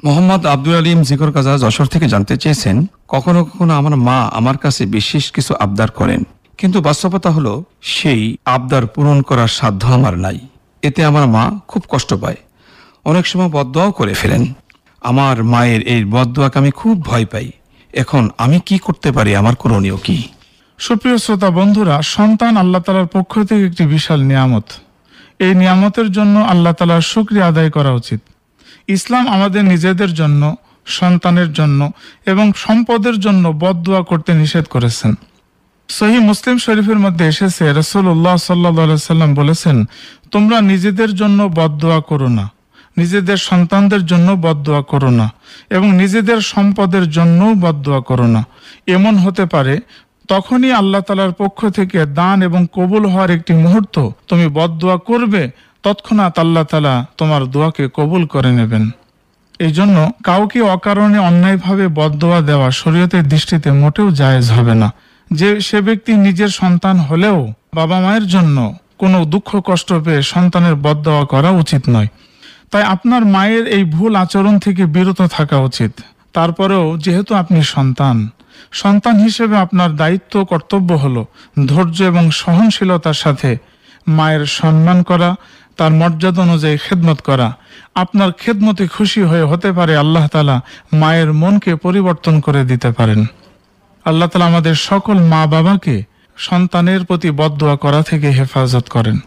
মোহাম্মদ আব্দুল আলিম জিকর কাজা যশোর থেকে জানতে চেয়েছেন, কখনো কখনো আমার মা আমার কাছে বিশেষ কিছু আবদার করেন, কিন্তু বাস্তবতা হলো সেই আবদার পূরণ করার সাধ্য আমার নাই। এতে আমার মা খুব কষ্ট পায়, অনেক সময় বদদোয়াও করে ফেলেন। আমার মায়ের এই বদদোয়াকে আমি খুব ভয় পাই। এখন আমি কি করতে পারি? আমার করণীয় কি? সুপ্রিয় শ্রোতা বন্ধুরা, সন্তান আল্লাহ তাআলার পক্ষ থেকে একটি বিশাল নিয়ামত। এই নিয়ামতের জন্য আল্লাহ তাআলার শুকরিয়া আদায় করা উচিত। ইসলাম আমাদের নিজেদের জন্য, সন্তানের জন্য এবং সম্পদের জন্য বদদুয়া করতে নিষেধ করেছেন। সহিহ মুসলিম শরীফের মধ্যে এসেছে, রাসূলুল্লাহ সাল্লাল্লাহু আলাইহি সাল্লাম বলেছেন, তোমরা নিজেদের জন্য বদদুয়া করো না, নিজেদের সন্তানদের জন্য বদদুয়া করো না এবং নিজেদের সম্পদের জন্য বদদুয়া করো না। এমন হতে পারে তখনই আল্লাহ তাআলার পক্ষ থেকে দান এবং কবুল হওয়ার একটি মুহূর্ত, তুমি বদদুয়া করবে, তৎক্ষণাৎ আল্লাহ তাআলা তোমার দোয়াকে কবুল করে নেবেন। এই জন্য কাউকে অকারণে অন্যায়ভাবে বদদোয়া দেওয়া শরীয়তের দৃষ্টিতে মোটেও জায়েজ হবে না। যে সে ব্যক্তি নিজের সন্তান হলেও বাবা মায়ের জন্য কোনো দুঃখ কষ্ট পেয়ে সন্তানের বদদোয়া করা উচিত নয়। তাই আপনার মায়ের এই ভুল আচরণ থেকে বিরত থাকা উচিত। তারপরেও যেহেতু আপনি সন্তান হিসেবে আপনার দায়িত্ব কর্তব্য হলো ধৈর্য এবং সহনশীলতার সাথে মায়ের সম্মান করা, তার মর্যাদা অনুযায়ী খেদমত করা। আপনার খেদমতে খুশি হতে পারে আল্লাহ তাআলা মায়ের মনকে পরিবর্তন করে দিতে পারেন। আল্লাহ তাআলা আমাদের সকল মা বাবাকে সন্তানের প্রতি বদদোয়া করা থেকে হেফাজত করেন।